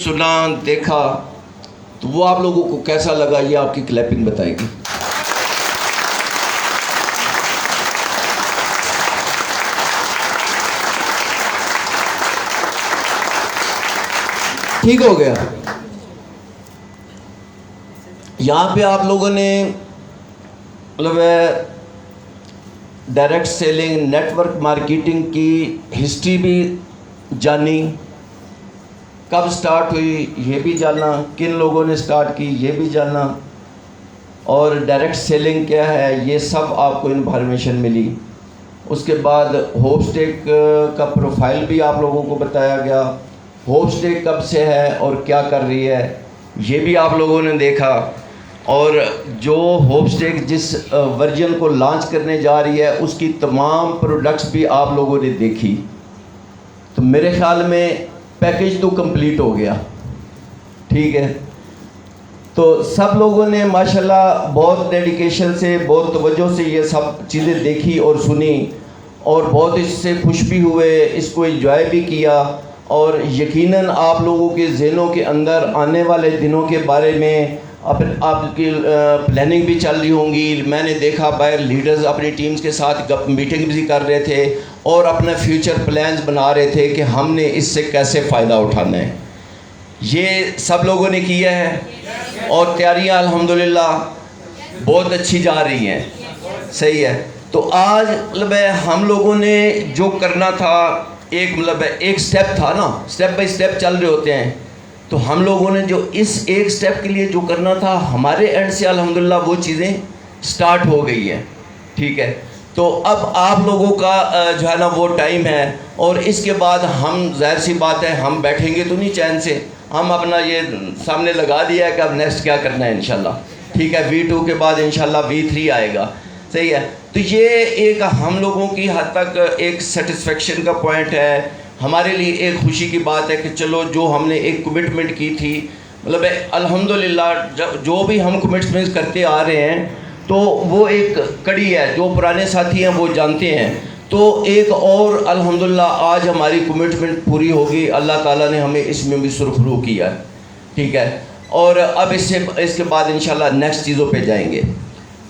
سنا دیکھا تو وہ آپ لوگوں کو کیسا لگا یہ آپ کی کلیپنگ بتائے گی. ٹھیک ہو گیا. یہاں پہ آپ لوگوں نے مطلب direct selling network marketing کی ہسٹری بھی جانی, کب سٹارٹ ہوئی یہ بھی جاننا, کن لوگوں نے سٹارٹ کی یہ بھی جاننا, اور ڈائریکٹ سیلنگ کیا ہے یہ سب آپ کو انفارمیشن ملی. اس کے بعد ہوپ اسٹیک کا پروفائل بھی آپ لوگوں کو بتایا گیا, ہوپ اسٹیک کب سے ہے اور کیا کر رہی ہے یہ بھی آپ لوگوں نے دیکھا, اور جو ہوپ اسٹیک جس ورژن کو لانچ کرنے جا رہی ہے اس کی تمام پروڈکٹس بھی آپ لوگوں نے دیکھی. تو میرے خیال میں پیکیج تو کمپلیٹ ہو گیا. ٹھیک ہے, تو سب لوگوں نے ماشاءاللہ بہت ڈیڈیکیشن سے بہت توجہ سے یہ سب چیزیں دیکھی اور سنی, اور بہت اس سے خوش بھی ہوئے, اس کو انجوائے بھی کیا, اور یقیناً آپ لوگوں کے ذہنوں کے اندر آنے والے دنوں کے بارے میں آپ کی پلاننگ بھی چل رہی ہوں گی. میں نے دیکھا باہر لیڈرز اپنی ٹیمز کے ساتھ میٹنگ بھی کر رہے تھے اور اپنا فیوچر پلانز بنا رہے تھے کہ ہم نے اس سے کیسے فائدہ اٹھانا ہے. یہ سب لوگوں نے کیا ہے اور تیاریاں الحمدللہ بہت اچھی جا رہی ہیں. صحیح ہے. تو آج مطلب ہم لوگوں نے جو کرنا تھا ایک مطلب ایک سٹیپ تھا نا, سٹیپ بائی سٹیپ چل رہے ہوتے ہیں, تو ہم لوگوں نے جو اس ایک سٹیپ کے لیے جو کرنا تھا ہمارے اینڈ سے الحمدللہ وہ چیزیں سٹارٹ ہو گئی ہیں. ٹھیک ہے, تو اب آپ لوگوں کا جو ہے نا وہ ٹائم ہے, اور اس کے بعد ہم ظاہر سی بات ہے ہم بیٹھیں گے تو نہیں چین سے, ہم اپنا یہ سامنے لگا دیا ہے کہ اب نیکسٹ کیا کرنا ہے انشاءاللہ. ٹھیک ہے, V2 کے بعد انشاءاللہ V3 آئے گا. صحیح ہے. تو یہ ایک ہم لوگوں کی حد تک ایک سیٹسفیکشن کا پوائنٹ ہے, ہمارے لیے ایک خوشی کی بات ہے کہ چلو جو ہم نے ایک کمٹمنٹ کی تھی مطلب الحمدللہ جو بھی ہم کمٹمنٹ کرتے آ رہے ہیں تو وہ ایک کڑی ہے, جو پرانے ساتھی ہیں وہ جانتے ہیں. تو ایک اور الحمدللہ آج ہماری کمٹمنٹ پوری ہوگی, اللہ تعالیٰ نے ہمیں اس میں بھی سرخرو کیا ہے. ٹھیک ہے, اور اب اس کے بعد انشاءاللہ نیکسٹ چیزوں پہ جائیں گے.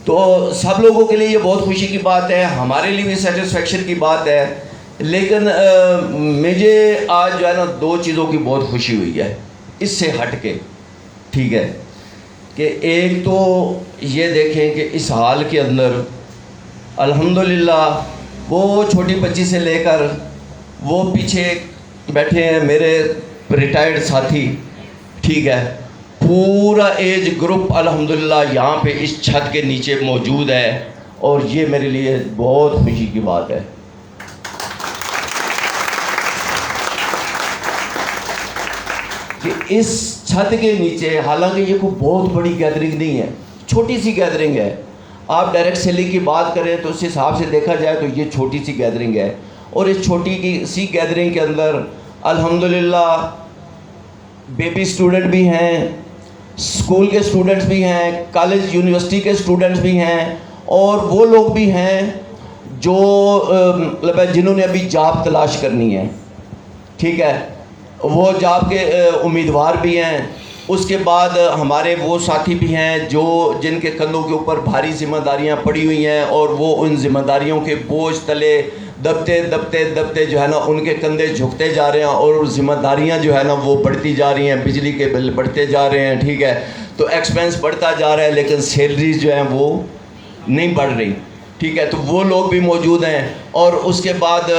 تو سب لوگوں کے لیے یہ بہت خوشی کی بات ہے, ہمارے لیے بھی سیٹسفیکشن کی بات ہے. لیکن مجھے آج جو ہے نا دو چیزوں کی بہت خوشی ہوئی ہے اس سے ہٹ کے. ٹھیک ہے, کہ ایک تو یہ دیکھیں کہ اس حال کے اندر الحمدللہ وہ چھوٹی بچی سے لے کر وہ پیچھے بیٹھے ہیں میرے ریٹائرڈ ساتھی. ٹھیک ہے, پورا ایج گروپ الحمدللہ یہاں پہ اس چھت کے نیچے موجود ہے, اور یہ میرے لیے بہت خوشی کی بات ہے. کہ اس چھت کے نیچے, حالانکہ یہ کوئی بہت بڑی گیدرنگ نہیں ہے, چھوٹی سی گیدرنگ ہے. آپ ڈائریکٹ سیلنگ کی بات کریں تو اس حساب سے دیکھا جائے تو یہ چھوٹی سی گیدرنگ ہے, اور اس چھوٹی سی گیدرنگ کے اندر الحمدللہ بیبی اسٹوڈنٹ بھی ہیں, اسکول کے اسٹوڈنٹس بھی ہیں, کالج یونیورسٹی کے اسٹوڈنٹس بھی ہیں, اور وہ لوگ بھی ہیں جو مطلب جنہوں نے ابھی جاب تلاش کرنی ہے. ٹھیک ہے, وہ جاب کے امیدوار بھی ہیں. اس کے بعد ہمارے وہ ساتھی بھی ہیں جن کے کندھوں کے اوپر بھاری ذمہ داریاں پڑی ہوئی ہیں, اور وہ ان ذمہ داریوں کے بوجھ تلے دبتے جو ہے نا ان کے کندھے جھکتے جا رہے ہیں, اور ذمہ داریاں جو ہے نا وہ بڑھتی جا رہی ہیں, بجلی کے بل بڑھتے جا رہے ہیں. ٹھیک ہے, تو ایکسپینس بڑھتا جا رہا ہے لیکن سیلریز جو ہیں وہ نہیں بڑھ رہی. ٹھیک ہے, تو وہ لوگ بھی موجود ہیں, اور اس کے بعد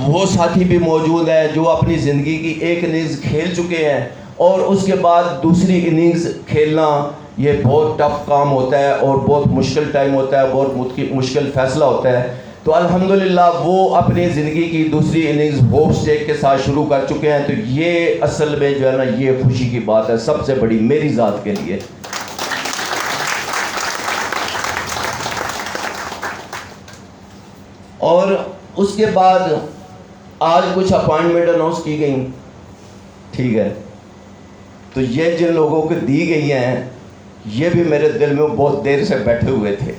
وہ ساتھی بھی موجود ہیں جو اپنی زندگی کی ایک اننگز کھیل چکے ہیں, اور اس کے بعد دوسری اننگز کھیلنا یہ بہت ٹف کام ہوتا ہے, اور بہت مشکل ٹائم ہوتا ہے, بہت مشکل فیصلہ ہوتا ہے. تو الحمدللہ وہ اپنی زندگی کی دوسری اننگز ہوپ اسٹیک کے ساتھ شروع کر چکے ہیں. تو یہ اصل میں جو ہے نا یہ خوشی کی بات ہے سب سے بڑی میری ذات کے لیے. اور اس کے بعد آج کچھ اپائنٹمنٹ اناؤنس کی گئیں. ٹھیک ہے, تو یہ جن لوگوں کو دی گئی ہیں یہ بھی میرے دل میں بہت دیر سے بیٹھے ہوئے تھے,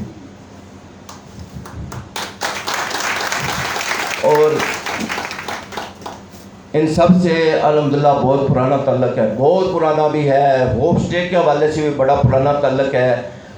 اور ان سب سے الحمدللہ بہت پرانا تعلق ہے، بہت پرانا بھی ہے، ہوپ اسٹے کے حوالے سے بھی بڑا پرانا تعلق ہے.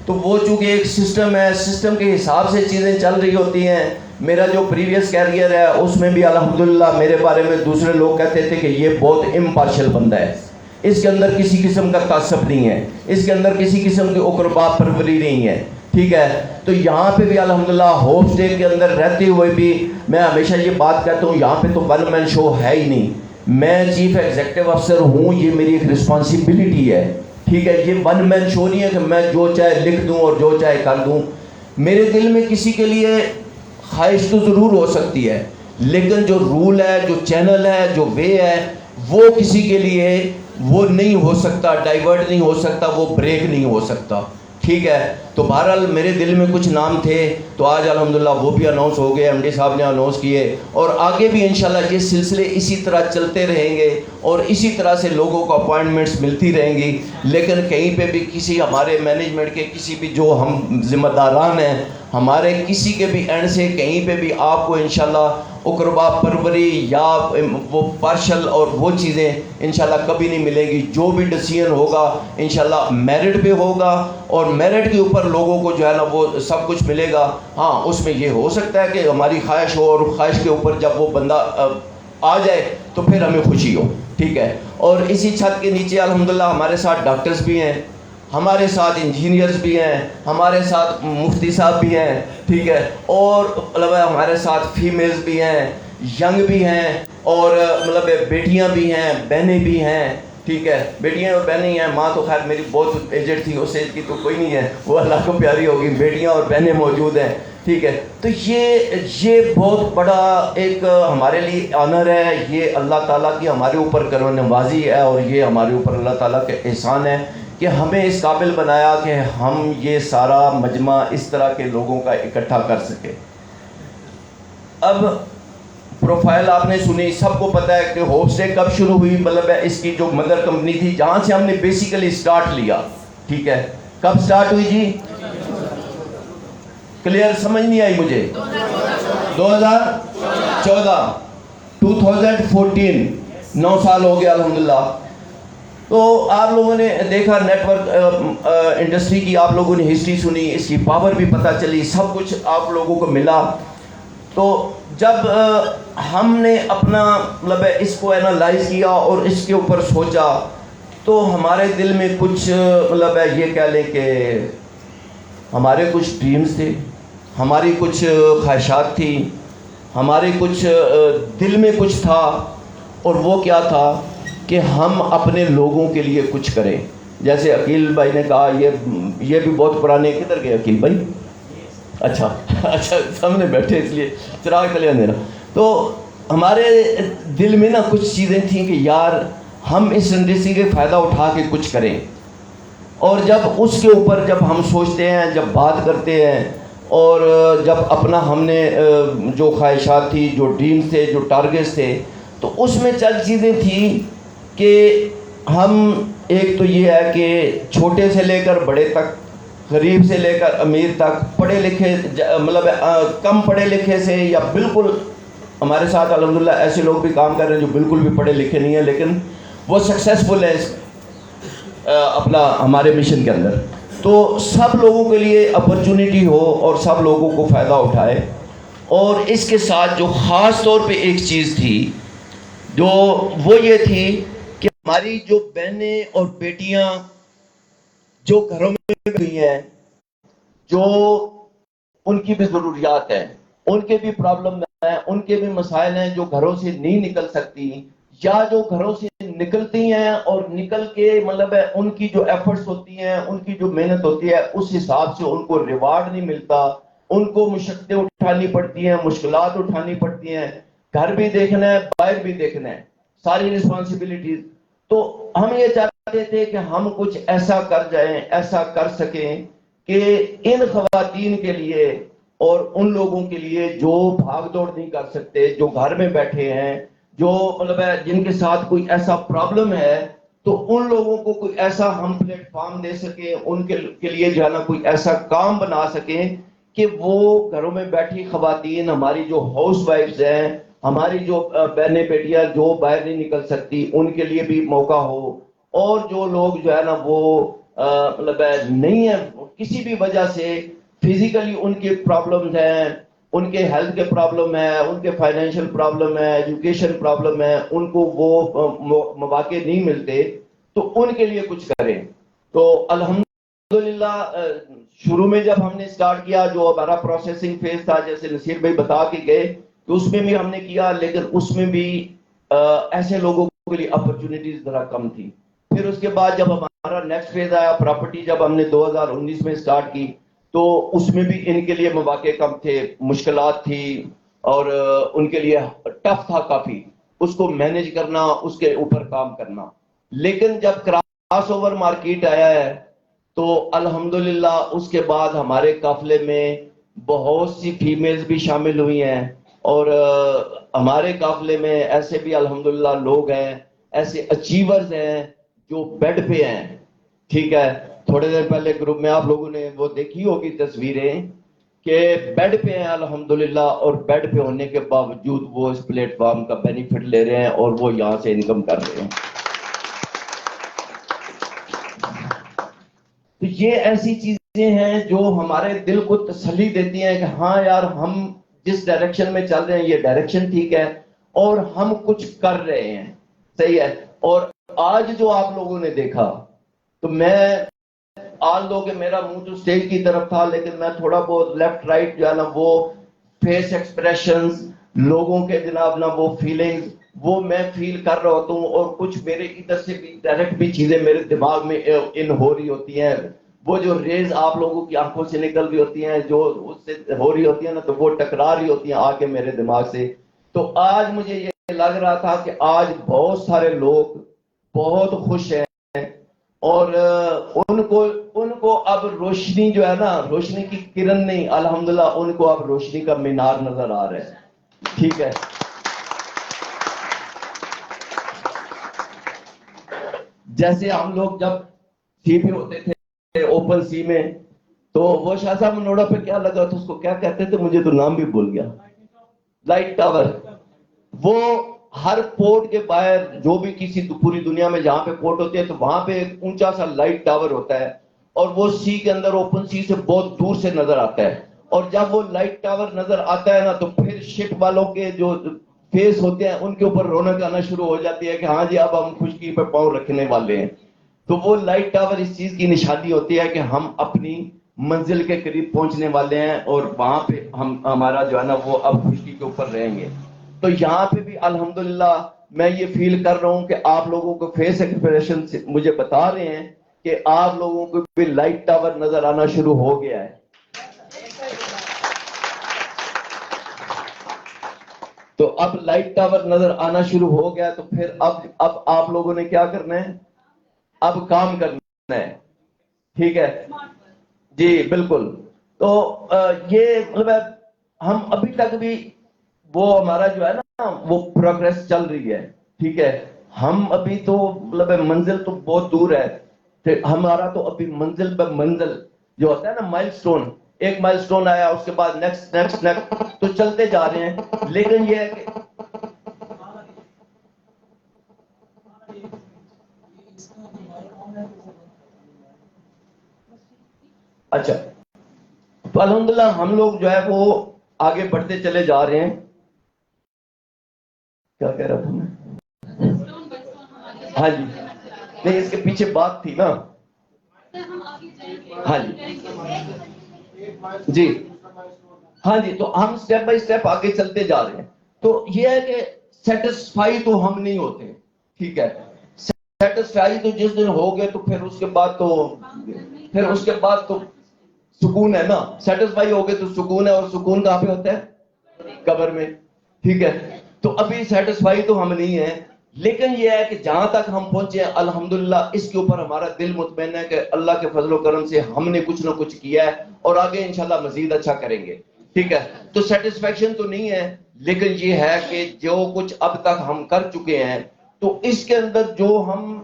تو وہ چونکہ ایک سسٹم ہے، سسٹم کے حساب سے چیزیں چل رہی ہوتی ہیں. میرا جو پریویس کیریئر ہے اس میں بھی الحمدللہ میرے بارے میں دوسرے لوگ کہتے تھے کہ یہ بہت امپارشل بندہ ہے، اس کے اندر کسی قسم کا تعصب نہیں ہے، اس کے اندر کسی قسم کی اقربا پروری نہیں ہے. ٹھیک ہے. تو یہاں پہ بھی الحمدللہ ہوپ اسٹے کے اندر رہتے ہوئے بھی میں ہمیشہ یہ بات کہتا ہوں، یہاں پہ تو ون مین شو ہے ہی نہیں. میں چیف ایگزیکٹو افسر ہوں، یہ میری ایک رسپانسبلٹی ہے. ٹھیک ہے. یہ ون مین شو نہیں ہے کہ میں جو چاہے لکھ دوں اور جو چاہے کر دوں. میرے دل میں کسی کے لیے خواہش تو ضرور ہو سکتی ہے، لیکن جو رول ہے، جو چینل ہے، جو وے ہے، وہ کسی کے لیے وہ نہیں ہو سکتا، ڈائیورٹ نہیں ہو سکتا، وہ بریک نہیں ہو سکتا. ٹھیک ہے. تو بہرحال میرے دل میں کچھ نام تھے، تو آج الحمدللہ وہ بھی اناؤنس ہو گئے، ایم ڈی صاحب نے اناؤنس کیے، اور آگے بھی انشاءاللہ یہ سلسلے اسی طرح چلتے رہیں گے اور اسی طرح سے لوگوں کو اپوائنٹمنٹس ملتی رہیں گی. لیکن کہیں پہ بھی کسی ہمارے مینجمنٹ کے کسی بھی جو ہم ذمہ داران ہیں ہمارے کسی کے بھی اینڈ سے کہیں پہ بھی آپ کو انشاءاللہ اقربا پروری یا وہ پارشل اور وہ چیزیں انشاءاللہ کبھی نہیں ملیں گی. جو بھی ڈیسیژن ہوگا انشاءاللہ میرٹ پہ ہوگا، اور میرٹ کے اوپر لوگوں کو جو ہے نا وہ سب کچھ ملے گا. ہاں اس میں یہ ہو سکتا ہے کہ ہماری خواہش ہو، اور خواہش کے اوپر جب وہ بندہ آ جائے تو پھر ہمیں خوشی ہو. ٹھیک ہے. اور اسی چھت کے نیچے الحمدللہ ہمارے ساتھ ڈاکٹرز بھی ہیں، ہمارے ساتھ انجینئرز بھی ہیں، ہمارے ساتھ مفتی صاحب بھی ہیں. ٹھیک ہے. اور مطلب ہمارے ساتھ فیمیلز بھی ہیں، ینگ بھی ہیں، اور مطلب بیٹیاں بھی ہیں، بہنیں بھی ہیں. ٹھیک ہے. بیٹیاں اور بہنیں ہیں. ماں تو خیر میری بہت ایجڈ تھی، اس ایج کی تو کوئی نہیں ہے، وہ اللہ کو پیاری ہوگی. بیٹیاں اور بہنیں موجود ہیں. ٹھیک ہے. تو یہ بہت بڑا ایک ہمارے لیے آنر ہے. یہ اللہ تعالیٰ کی ہمارے اوپر کرم نوازی ہے، اور یہ ہمارے اوپر اللہ تعالیٰ کے احسان ہے کہ ہمیں اس قابل بنایا کہ ہم یہ سارا مجمع اس طرح کے لوگوں کا اکٹھا کر سکے. اب پروفائل آپ نے سنی، سب کو پتہ ہے کہ ہوپ اسٹے کب شروع ہوئی، مطلب ہے اس کی جو مدر کمپنی تھی جہاں سے ہم نے بیسیکلی سٹارٹ لیا. ٹھیک ہے. کب سٹارٹ ہوئی جی؟ کلیئر سمجھ نہیں آئی مجھے؟ 2014 2014 9 سال ہو گیا الحمدللہ. تو آپ لوگوں نے دیکھا نیٹ ورک انڈسٹری کی، آپ لوگوں نے ہسٹری سنی، اس کی پاور بھی پتہ چلی، سب کچھ آپ لوگوں کو ملا. تو جب ہم نے اپنا مطلب اس کو اینالائز کیا اور اس کے اوپر سوچا، تو ہمارے دل میں کچھ مطلب یہ کہہ لیں کہ ہمارے کچھ ڈریمز تھے، ہماری کچھ خواہشات تھی، ہمارے کچھ دل میں کچھ تھا. اور وہ کیا تھا کہ ہم اپنے لوگوں کے لیے کچھ کریں. جیسے عقیل بھائی نے کہا، یہ بھی بہت پرانے. کدھر گئے عقیل بھائی؟ اچھا سامنے بیٹھے، اس لیے چراغ تلے اندھیرا. تو ہمارے دل میں نا کچھ چیزیں تھیں کہ یار ہم اس انڈسٹری کے فائدہ اٹھا کے کچھ کریں. اور جب اس کے اوپر جب ہم سوچتے ہیں، جب بات کرتے ہیں، اور جب اپنا ہم نے جو خواہشات تھی، جو ڈریمز تھے، جو ٹارگیٹس تھے، تو اس میں چند چیزیں تھیں کہ ہم ایک تو یہ ہے کہ چھوٹے سے لے کر بڑے تک، غریب سے لے کر امیر تک، پڑھے لکھے مطلب کم پڑھے لکھے سے یا بالکل، ہمارے ساتھ الحمدللہ ایسے لوگ بھی کام کر رہے ہیں جو بالکل بھی پڑھے لکھے نہیں ہیں لیکن وہ سکسیسفل ہیں اپنا ہمارے مشن کے اندر. تو سب لوگوں کے لیے اپرچونٹی ہو اور سب لوگوں کو فائدہ اٹھائے. اور اس کے ساتھ جو خاص طور پہ ایک چیز تھی جو وہ یہ تھی کہ ہماری جو بہنیں اور بیٹیاں جو گھروں میں ہوئی ہیں، جو ان کی بھی ضروریات ہیں، ان کے بھی پرابلم ہیں، ان کے بھی مسائل ہیں، جو گھروں سے نہیں نکل سکتی، یا جو گھروں سے نکلتی ہیں اور نکل کے مطلب ہے ان کی جو ایفرٹس ہوتی ہیں، ان کی جو محنت ہوتی ہے، اس حساب سے ان کو ریوارڈ نہیں ملتا. ان کو مشقتیں اٹھانی پڑتی ہیں، مشکلات اٹھانی پڑتی ہیں، گھر بھی دیکھنا ہے، باہر بھی دیکھنا ہے، ساری رسپانسبلٹیز. تو ہم یہ چاہتے تھے کہ ہم کچھ ایسا کر جائیں، ایسا کر سکیں کہ ان خواتین کے لیے اور ان لوگوں کے لیے جو بھاگ دوڑ نہیں کر سکتے، جو گھر میں بیٹھے ہیں، جو مطلب ہے جن کے ساتھ کوئی ایسا پرابلم ہے، تو ان لوگوں کو کوئی ایسا ہم پلیٹ فارم دے سکیں، ان کے لیے جو ہے نا کوئی ایسا کام بنا سکیں کہ وہ گھروں میں بیٹھی خواتین، ہماری جو ہاؤس وائفز ہیں، ہماری جو بہنیں بیٹیاں جو باہر نہیں نکل سکتی ان کے لیے بھی موقع ہو، اور جو لوگ جو ہے نا وہ مطلب نہیں ہے کسی بھی وجہ سے فزیکلی ان کی پرابلمز ہیں، ان کے ہیلتھ کے پرابلم ہے، ان کے فائنینشیل پرابلم ہے، ایجوکیشن پرابلم ہے، ان کو وہ مواقع نہیں ملتے، تو ان کے لیے کچھ کریں. تو الحمدللہ شروع میں جب ہم نے اسٹارٹ کیا جو ہمارا پروسیسنگ فیز تھا، جیسے نصیر بھائی بتا کے گئے، تو اس میں بھی ہم نے کیا، لیکن اس میں بھی ایسے لوگوں کے لیے اپرچونیٹیز ذرا کم تھی. پھر اس کے بعد جب ہمارا نیکسٹ فیز آیا پراپرٹی، جب ہم نے 2019 میں اسٹارٹ کی، تو اس میں بھی ان کے لیے مواقع کم تھے، مشکلات تھی، اور ان کے لیے ٹف تھا کافی اس کو مینج کرنا، اس کے اوپر کام کرنا. لیکن جب کراس اوور مارکیٹ آیا ہے تو الحمدللہ اس کے بعد ہمارے قافلے میں بہت سی فیمیلز بھی شامل ہوئی ہیں، اور ہمارے قافلے میں ایسے بھی الحمدللہ لوگ ہیں، ایسے اچیورز ہیں جو بیڈ پہ ہیں. ٹھیک ہے، تھوڑے دیر پہلے گروپ میں آپ لوگوں نے وہ دیکھی ہوگی تصویریں کہ بیڈ پہ ہیں الحمدللہ، اور بیڈ پہ ہونے کے باوجود وہ اس پلیٹ فارم کا بینیفٹ لے رہے ہیں اور وہ یہاں سے انکم کر رہے ہیں. تو یہ ایسی چیزیں ہیں جو ہمارے دل کو تسلی دیتی ہیں کہ ہاں یار ہم جس ڈائریکشن میں چل رہے ہیں یہ ڈائریکشن ٹھیک ہے، اور ہم کچھ کر رہے ہیں. صحیح ہے. اور آج جو آپ لوگوں نے دیکھا، تو میں آج لوگ میرا منہ تو اسٹیج کی طرف تھا، لیکن میں تھوڑا بہت لیفٹ رائٹ جو ہے نا وہ فیس ایکسپریشنز لوگوں کے جناب نا وہ فیلنگز وہ میں فیل کر رہا ہوتا ہوں، اور کچھ میرے ادھر سے بھی ڈائریکٹ بھی چیزیں میرے دماغ میں ان ہو رہی ہوتی ہیں. وہ جو ریز آپ لوگوں کی آنکھوں سے نکل رہی ہوتی ہیں، جو اس سے ہو رہی ہوتی ہیں نا، تو وہ ٹکرا رہی ہوتی ہیں آ کے میرے دماغ سے. تو آج مجھے یہ لگ رہا تھا کہ آج بہت سارے لوگ بہت خوش ہیں، اور ان کو اب روشنی جو ہے نا، روشنی کی کرن نہیں، الحمدللہ ان کو اب روشنی کا مینار نظر آ رہا ہے. ٹھیک ہے. جیسے ہم لوگ جب سی پہ ہوتے تھے اوپن سی میں، تو وہ شاہ صاحب منوڑا پہ کیا لگا تھا، اس کو کیا کہتے تھے، مجھے تو نام بھی بھول گیا. Light tower. وہ ہر پورٹ کے باہر جو بھی کسی پوری دنیا میں جہاں پہ پورٹ ہوتے ہیں، تو وہاں پہ ایک اونچا سا لائٹ ٹاور ہوتا ہے، اور وہ سی کے اندر اوپن سی سے بہت دور سے نظر آتا ہے. اور جب وہ لائٹ ٹاور نظر آتا ہے نا، تو پھر شپ والوں کے جو فیس ہوتے ہیں ان کے اوپر رونق آنا شروع ہو جاتی ہے کہ ہاں جی اب ہم خشکی پہ پاؤں رکھنے والے ہیں. تو وہ لائٹ ٹاور اس چیز کی نشانی ہوتی ہے کہ ہم اپنی منزل کے قریب پہنچنے والے ہیں، اور وہاں پہ ہمارا جو ہے نا وہ اب خشکی کے اوپر رہیں گے. تو یہاں پہ بھی الحمدللہ میں یہ فیل کر رہا ہوں کہ آپ لوگوں کو فیس ایکسپریشن سے مجھے بتا رہے ہیں کہ آپ لوگوں کو بھی لائٹ ٹاور نظر آنا شروع ہو گیا ہے. تو اب لائٹ ٹاور نظر آنا شروع ہو گیا، تو پھر اب آپ لوگوں نے کیا کرنا ہے، اب کام کرنا ہے. ٹھیک ہے جی بالکل. تو یہ مطلب ہم ابھی تک بھی وہ ہمارا جو ہے نا وہ پروگریس چل رہی ہے. ٹھیک ہے. ہم ابھی تو مطلب منزل تو بہت دور ہے، ہمارا تو ابھی منزل پہ منزل جو ہوتا ہے نا مائل سٹون، ایک مائل سٹون آیا اس کے بعد نیکسٹ نیکسٹ نیکسٹ تو چلتے جا رہے ہیں. لیکن یہ ہے کہ اچھا، تو الحمدللہ ہم لوگ جو ہے وہ آگے بڑھتے چلے جا رہے ہیں. کیا کہہ رہا تھا میں؟ ہاں جی، نہیں اس کے پیچھے بات تھی نا. ہاں جی جی ہاں جی. تو ہم سٹیپ بائی سٹیپ آگے چلتے جا رہے ہیں. تو یہ ہے کہ سیٹسفائی تو ہم نہیں ہوتے. ٹھیک ہے. سیٹسفائی تو جس دن ہو گئے تو پھر اس کے بعد تو سکون ہے نا. سیٹسفائی ہو گئے تو سکون ہے، اور سکون کہاں پہ ہوتا ہے، قبر میں. ٹھیک ہے. تو ابھی سیٹسفائی تو ہم نہیں ہیں، لیکن یہ ہے کہ جہاں تک ہم پہنچے ہیں الحمدللہ اس کے اوپر ہمارا دل مطمئن ہے کہ اللہ کے فضل و کرم سے ہم نے کچھ نہ کچھ کیا ہے، اور آگے انشاءاللہ مزید اچھا کریں گے. ٹھیک ہے. تو سیٹسفیکشن تو نہیں ہے، لیکن یہ ہے کہ جو کچھ اب تک ہم کر چکے ہیں، تو اس کے اندر جو ہم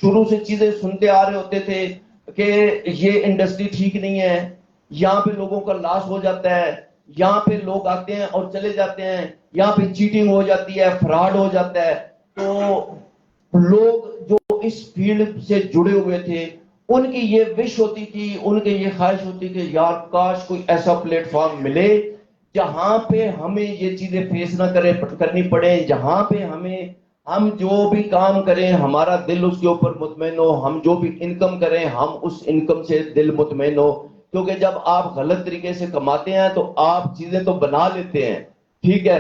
شروع سے چیزیں سنتے آ رہے ہوتے تھے کہ یہ انڈسٹری ٹھیک نہیں ہے، یہاں پہ لوگوں کا لاس ہو جاتا ہے، یہاں پہ لوگ آتے ہیں اور چلے جاتے ہیں، یہاں پہ چیٹنگ ہو جاتی ہے, فراڈ ہو جاتا ہے. تو لوگ جو اس فیلڈ سے جڑے ہوئے تھے ان کی یہ وش ہوتی تھی, ان کی یہ خواہش ہوتی کہ یار کاش کوئی ایسا پلیٹ فارم ملے جہاں پہ ہمیں یہ چیزیں فیس نہ کرنی پڑے, جہاں پہ ہم جو بھی کام کریں ہمارا دل اس کے اوپر مطمئن ہو, ہم جو بھی انکم کریں ہم اس انکم سے دل مطمئن ہو. کیونکہ جب آپ غلط طریقے سے کماتے ہیں تو آپ چیزیں تو بنا لیتے ہیں, ٹھیک ہے,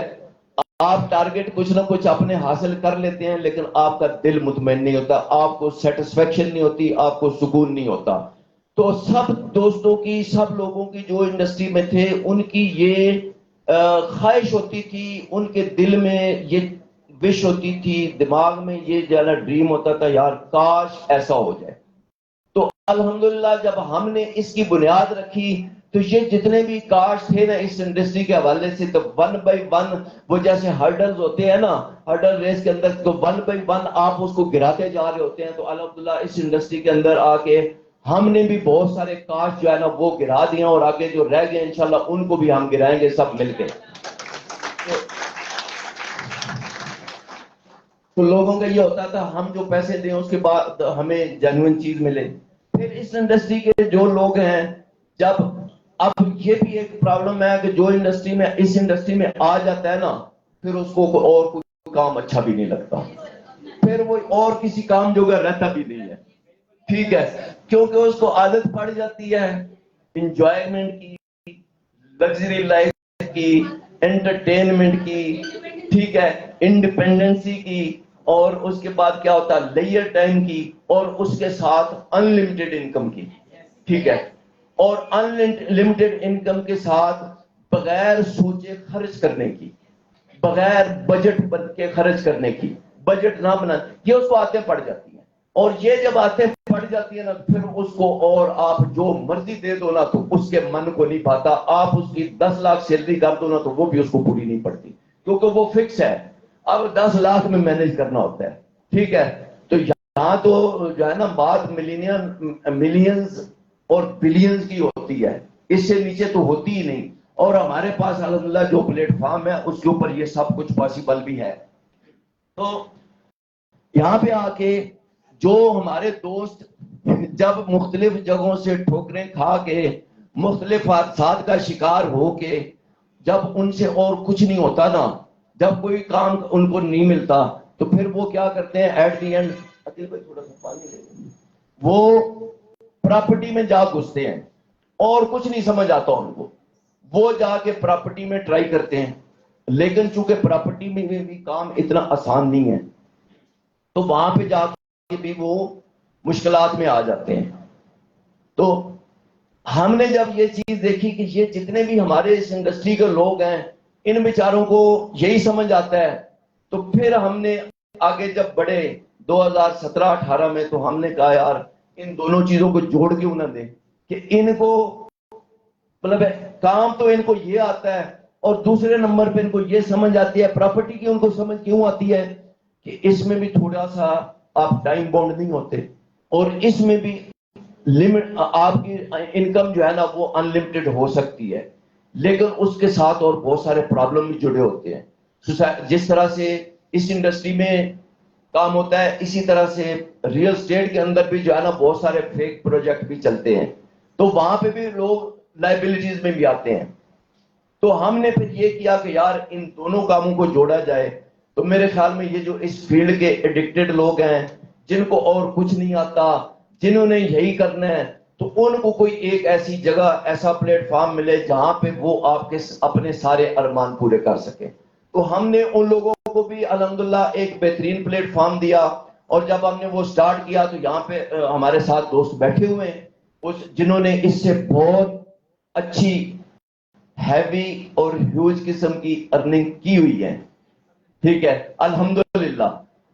آپ ٹارگٹ کچھ نہ کچھ اپنے حاصل کر لیتے ہیں, لیکن آپ کا دل مطمئن نہیں ہوتا, آپ کو سیٹسفیکشن نہیں ہوتی, آپ کو سکون نہیں ہوتا. تو سب دوستوں کی, سب لوگوں کی جو انڈسٹری میں تھے ان کی یہ خواہش ہوتی تھی, ان کے دل میں یہ وش ہوتی تھی, دماغ میں یہ جانا ڈریم ہوتا تھا یار کاش ایسا ہو جائے. تو الحمدللہ جب ہم نے اس کی بنیاد رکھی تو یہ جتنے بھی کاسٹ تھے نا اس انڈسٹری کے حوالے سے, تو ون بائی ون وہ جیسے ہرڈلز ہوتے ہیں نا, ہرڈل ریس کے اندر, تو ون بائی ون آپ اس کو گراتے جا رہے ہوتے ہیں. تو الحمدللہ اس انڈسٹری کے اندر آ کے ہم نے بھی بہت سارے کاسٹ جو ہے نا وہ گرا دیا, اور آگے جو رہ گئے انشاءاللہ ان کو بھی ہم گرائیں گے سب مل کے. تو لوگوں کا یہ ہوتا تھا ہم جو پیسے دیں اس کے بعد ہمیں جینوئن چیز ملے. پھر اس انڈسٹری کے جو لوگ ہیں, جب اب یہ بھی ایک پرابلم ہے کہ جو انڈسٹری میں اس انڈسٹری میں آ جاتا ہے نا پھر اس کو اور کوئی کام اچھا بھی نہیں لگتا, پھر وہ اور کسی کام جو رہتا بھی نہیں ہے, ٹھیک ہے, کیونکہ اس کو عادت پڑ جاتی ہے انجوائمنٹ کی, لگژری لائف کی, انٹرٹینمنٹ کی, ٹھیک ہے, انڈیپینڈنسی کی, اور اس کے بعد کیا ہوتا ہے لیئر ٹائم کی, اور اس کے ساتھ ان لمیٹڈ انکم کی, ٹھیک ہے, اور ان لمیٹڈ انکم کے ساتھ بغیر سوچے خرچ کرنے کی, بغیر بجٹ بن کے خرچ کرنے کی, بجٹ نہ بنا, یہ اس کو عادتیں پڑ جاتی ہیں. اور یہ جب عادتیں پڑ جاتی ہیں نا پھر اس کو اور آپ جو مرضی دے دو نا تو اس کے من کو نہیں پاتا, آپ اس کی 10 لاکھ سیلری کر دو نا تو وہ بھی اس کو پوری نہیں پڑتی, کیونکہ وہ فکس ہے, اب 10 لاکھ میں مینج کرنا ہوتا ہے, ٹھیک ہے. تو یہاں تو جو ہے نا بات ملینز اور بلینز کی ہوتی ہے, اس سے نیچے تو ہوتی ہی نہیں. اور ہمارے پاس الحمدللہ جو پلیٹ فارم ہے اس کے اوپر یہ سب کچھ پاسبل بھی ہے. تو یہاں پہ آ کے جو ہمارے دوست جب مختلف جگہوں سے ٹھوکریں کھا کے مختلف حادثات کا شکار ہو کے جب ان سے اور کچھ نہیں ہوتا نا, جب کوئی کام ان کو نہیں ملتا تو پھر وہ کیا کرتے ہیں ایٹ دی اینڈ, عقیل بھائی تھوڑا سا پانی لے لیں, وہ پراپرٹی میں جا گھستے ہیں اور کچھ نہیں سمجھ آتا ان کو, وہ جا کے پراپرٹی میں ٹرائی کرتے ہیں, لیکن چونکہ پراپرٹی میں بھی کام اتنا آسان نہیں ہے تو وہاں پہ جا کے بھی وہ مشکلات میں آ جاتے ہیں. تو ہم نے جب یہ چیز دیکھی کہ یہ جتنے بھی ہمارے اس انڈسٹری کے لوگ ہیں ان بیچاروں کو یہی سمجھ آتا ہے, تو پھر ہم نے آگے جب بڑھے 2017-18 میں تو ہم نے کہا یار ان دونوں چیزوں کو جوڑ کیوں نہ دیں کہ ان کو مطلب کام تو ان کو یہ آتا ہے اور دوسرے نمبر پہ ان کو یہ سمجھ آتی ہے, پراپرٹی کی ان کو سمجھ کیوں آتی ہے کہ اس میں بھی تھوڑا سا آپ ٹائم باؤنڈ نہیں ہوتے, اور اس میں بھی لمٹ آپ کی انکم جو ہے نا وہ ان لمیٹڈ ہو سکتی ہے, لیکن اس کے ساتھ اور بہت سارے پرابلم بھی جڑے ہوتے ہیں. جس طرح سے اس انڈسٹری میں کام ہوتا ہے اسی طرح سے ریئل اسٹیٹ کے اندر بھی جو ہے نا بہت سارے فیک پروجیکٹ بھی چلتے ہیں, تو وہاں پہ بھی لوگ لائبلٹیز میں بھی آتے ہیں. تو ہم نے پھر یہ کیا کہ یار ان دونوں کاموں کو جوڑا جائے. تو میرے خیال میں یہ جو اس فیلڈ کے ایڈکٹڈ لوگ ہیں جن کو اور کچھ نہیں آتا, جنہوں نے یہی کرنا ہے, تو ان کو کوئی ایک ایسی جگہ ایسا پلیٹ فارم ملے جہاں پہ وہ آپ کے اپنے سارے ارمان پورے کر سکیں. تو ہم نے ان لوگوں کو بھی الحمدللہ ایک بہترین پلیٹ فارم دیا, اور جب ہم نے وہ سٹارٹ کیا تو یہاں پہ ہمارے ساتھ دوست بیٹھے ہوئے ہیں جنہوں نے اس سے بہت اچھی ہیوی اور ہیوج قسم کی ارننگ کی ہوئی ہے, ٹھیک ہے, الحمدللہ.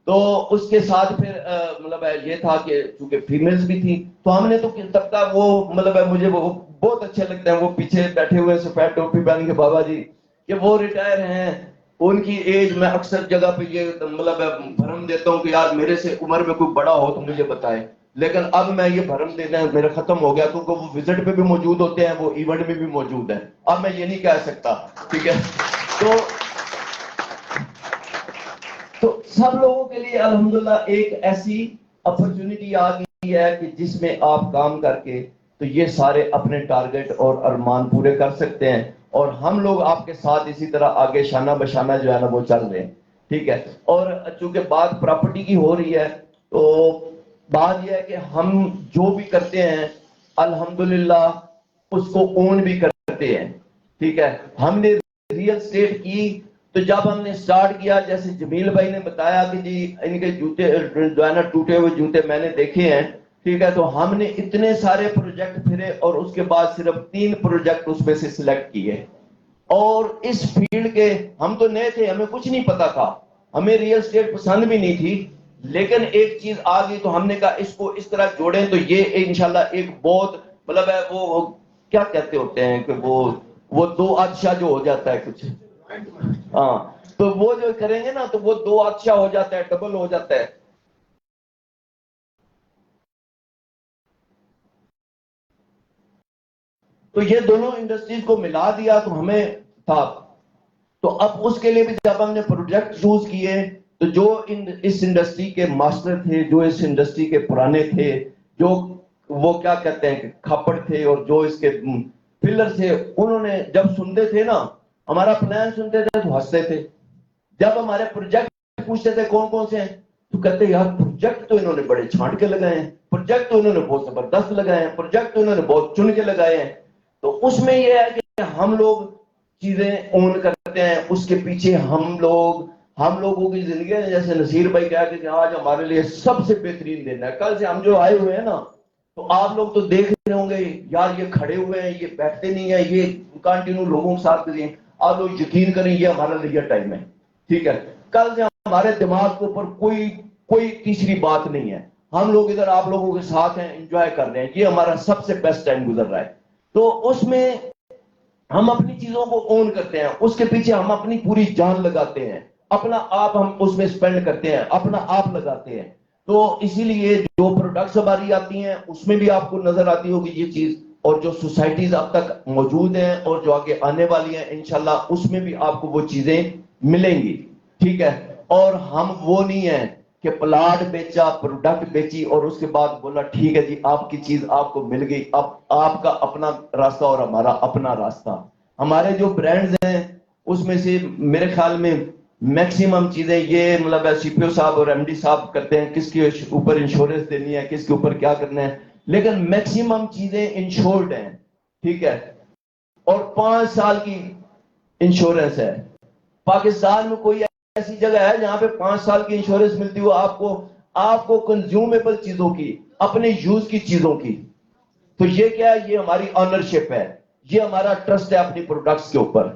تو اس کے ساتھ پھر مطلب یہ تھا کہ چونکہ فیمیلز بھی تھی تو ہم نے تو تب تک وہ مطلب مجھے وہ بہت اچھے لگتے ہیں, وہ پیچھے بیٹھے ہوئے سفید ٹوپی پہن کے بابا جی کہ وہ ریٹائر ہیں, ان کی ایج میں اکثر جگہ پہ یہ مطلب بھرم دیتا ہوں کہ یار میرے سے عمر میں کوئی بڑا ہو تو مجھے بتائے, لیکن اب میں یہ بھرم دینا میرا ختم ہو گیا کیونکہ وہ وزٹ پہ بھی موجود ہوتے ہیں, وہ ایونٹ میں بھی موجود ہیں, اب میں یہ نہیں کہہ سکتا, ٹھیک ہے. تو سب لوگوں کے لیے الحمدللہ ایک ایسی اپرچونٹی آ گئی ہے کہ جس میں آپ کام کر کے تو یہ سارے اپنے ٹارگٹ اور ارمان پورے کر سکتے ہیں، اور ہم لوگ آپ کے ساتھ اسی طرح آگے شانہ بشانہ جو ہے نا وہ چل رہے ہیں، ٹھیک ہے. اور چونکہ بات پراپرٹی کی ہو رہی ہے تو بات یہ ہے کہ ہم جو بھی کرتے ہیں الحمدللہ اس کو اون بھی کرتے ہیں، ٹھیک ہے. ہم نے ریئل اسٹیٹ کی تو جب ہم نے سٹارٹ کیا، جیسے جمیل بھائی نے بتایا کہ جی ان کے جوتے جو ہے نا ٹوٹے ہوئے جوتے میں نے دیکھے ہیں، ٹھیک ہے. تو ہم نے اتنے سارے پروجیکٹ پھرے اور اس کے بعد صرف 3 پروجیکٹ اس میں سے سلیکٹ کیے. اور اس فیلڈ کے ہم تو نئے تھے، ہمیں کچھ نہیں پتا تھا، ہمیں ریئل اسٹیٹ پسند بھی نہیں تھی، لیکن ایک چیز آ گئی تو ہم نے کہا اس کو اس طرح جوڑیں تو یہ انشاءاللہ ایک بہت مطلب ہے وہ کیا کہتے ہوتے ہیں کہ وہ 2 اچھا جو ہو جاتا ہے کچھ، ہاں تو وہ جو کریں گے نا تو وہ 2 اچھا ہو جاتا ہے، ڈبل ہو جاتا ہے. تو یہ دونوں انڈسٹریز کو ملا دیا تو ہمیں تھا. تو اب اس کے لیے بھی جب ہم نے پروجیکٹ چوز کیے تو جو اس انڈسٹری کے ماسٹر تھے، جو اس انڈسٹری کے پرانے تھے، جو وہ کیا کہتے ہیں کہ کھپڑ تھے اور جو اس کے پلر تھے، انہوں نے جب سنتے تھے نا ہمارا پلان سنتے تھے تو ہنستے تھے. جب ہمارے پروجیکٹ پوچھتے تھے کون کون سے ہیں تو کہتے یار پروجیکٹ تو انہوں نے بڑے چھانٹ کے لگائے ہیں، پروجیکٹ تو انہوں نے بہت زبردست لگائے ہیں، پروجیکٹ تو انہوں نے بہت چن کے لگائے ہیں. تو اس میں یہ ہے کہ ہم لوگ چیزیں اون کرتے ہیں، اس کے پیچھے ہم لوگوں کی زندگی ہے. جیسے نصیر بھائی کہا کہ آج ہمارے لیے سب سے بہترین دن ہے. کل سے ہم جو آئے ہوئے ہیں نا تو آپ لوگ تو دیکھ رہے ہوں گے یار یہ کھڑے ہوئے ہیں، یہ بیٹھتے نہیں ہیں، یہ کنٹینیو لوگوں کے ساتھ کریں. آپ لوگ یقین کریں یہ ہمارا لیجر ٹائم ہے، ٹھیک ہے. کل سے ہمارے دماغ کے اوپر کوئی تیسری بات نہیں ہے. ہم لوگ ادھر آپ لوگوں کے ساتھ ہیں، انجوائے کر رہے ہیں. یہ ہمارا سب سے بیسٹ ٹائم گزر رہا ہے. تو اس میں ہم اپنی چیزوں کو اون کرتے ہیں، اس کے پیچھے ہم اپنی پوری جان لگاتے ہیں، اپنا آپ ہم اس میں سپینڈ کرتے ہیں، اپنا آپ لگاتے ہیں. تو اسی لیے جو پروڈکٹس ہماری آتی ہیں اس میں بھی آپ کو نظر آتی ہوگی یہ چیز، اور جو سوسائٹیز اب تک موجود ہیں اور جو آگے آنے والی ہیں انشاءاللہ اس میں بھی آپ کو وہ چیزیں ملیں گی، ٹھیک ہے. اور ہم وہ نہیں ہیں کہ پلاٹ بیچا، پروڈکٹ بیچی اور اس کے بعد بولا ٹھیک ہے جی آپ کی چیز آپ کو مل گئی، اب آپ کا اپنا راستہ اور ہمارا اپنا راستہ. ہمارے جو برانڈز ہیں اس میں سے میرے خیال میں میکسیمم چیزیں یہ مطلب سی پی او صاحب اور ایم ڈی صاحب کرتے ہیں، کس کے اوپر انشورنس دینی ہے، کس کے اوپر کیا کرنا ہے، لیکن میکسیمم چیزیں انشورڈ ہیں، ٹھیک ہے. اور 5 سال کی انشورنس ہے. پاکستان میں کوئی ایسی جگہ ہے جہاں پہ 5 سال کی انشورنس ملتی ہو آپ کو کنزیومیبل چیزوں کی، اپنے یوز کی چیزوں کی. تو یہ کیا ہے؟ یہ ہماری آنرشپ ہے، یہ ہمارا ٹرسٹ ہے اپنی پروڈکٹس کے اوپر،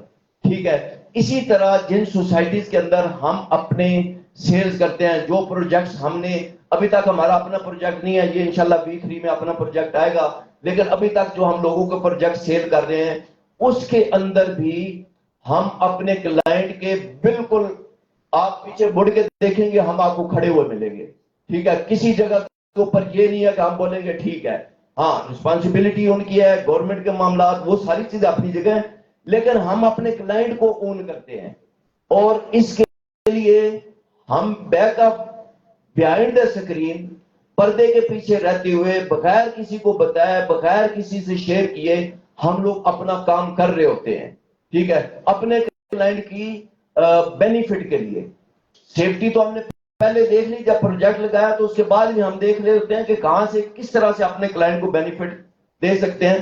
ٹھیک ہے. اسی طرح جن سوسائٹیز کے اندر ہم اپنے سیلز کرتے ہیں، جو پروجیکٹس ہم نے ابھی تک ہمارا اپنا پروجیکٹ نہیں ہے، یہ انشاءاللہ B3 میں اپنا پروجیکٹ آئے گا، لیکن ابھی تک جو ہم لوگوں کے پروجیکٹ سیل کر رہے ہیں اس کے اندر بھی ہم اپنے کلائنٹ کے بالکل آپ پیچھے مڑ کے دیکھیں گے ہم آپ کو کھڑے ہوئے ملیں گے، ٹھیک ہے. کسی جگہ کے اوپر یہ نہیں ہے کہ ہم بولیں گے ٹھیک ہے ہاں رسپانسبلٹی ان کی ہے، گورنمنٹ کے معاملات وہ ساری چیزیں اپنی جگہ ہیں، لیکن ہم اپنے کلائنٹ کو اون کرتے ہیں. اور اس کے لیے ہم back up behind the screen پردے کے پیچھے رہتے ہوئے بغیر کسی کو بتائے، بغیر کسی سے شیئر کیے ہم لوگ اپنا کام کر رہے ہوتے ہیں، ٹھیک ہے. اپنے کلائنٹ کی بینیفٹ کے لیے سیفٹی تو ہم نے پہلے دیکھ لی، جب پروجیکٹ لگایا تو اس کے بعد بھی ہم دیکھ رہے ہوتے ہیں کہ کہاں سے کس طرح سے اپنے کلائنٹ کو بینیفٹ دے سکتے ہیں.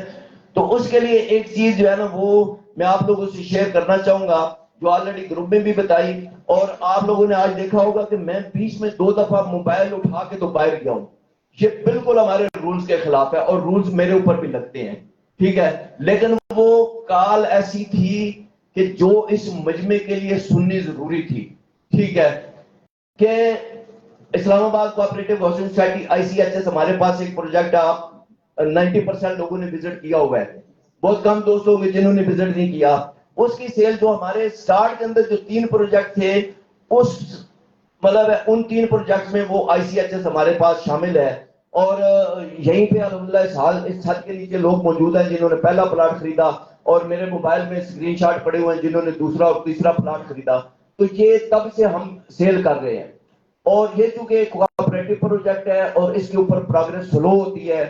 تو اس کے لیے ایک چیز جو ہے نا وہ میں آپ لوگوں سے شیئر کرنا چاہوں گا جو آلریڈی گروپ میں بھی بتائی، اور آپ لوگوں نے آج دیکھا ہوگا کہ میں بیچ میں 2 دفعہ موبائل اٹھا کے تو باہر گیا ہوں. یہ بالکل ہمارے رولز کے خلاف ہے اور رولز میرے اوپر بھی لگتے ہیں، ٹھیک ہے. لیکن وہ کال ایسی تھی کہ جو اس مجمع کے لیے سننی ضروری تھی، ٹھیک ہے. کہ اسلام آباد کوآپریٹو ہاؤسنگ سوسائٹی ICHS ہمارے پاس ایک پروجیکٹ آپ 90% لوگوں نے وزٹ کیا ہوا ہے، بہت کم دوست ہوں گے جنہوں نے وزٹ نہیں کیا. اس کی سیل جو ہمارے سٹارٹ کے اندر جو 3 پروجیکٹ تھے اس مطلب ہے ان 3 پروجیکٹ میں وہ ICHS ہمارے پاس شامل ہے. اور یہیں پہ الحمدللہ اس چھت کے نیچے لوگ موجود ہیں جنہوں نے پہلا پلاٹ خریدا، اور میرے موبائل میں اسکرین شاٹ پڑے ہوئے ہیں جنہوں نے دوسرا اور تیسرا پلاٹ خریدا. تو یہ تب سے ہم سیل کر رہے ہیں. اور یہ چونکہ ایک کوآپریٹو پروجیکٹ ہے اور اس کے اوپر پروگرس سلو ہوتی ہے،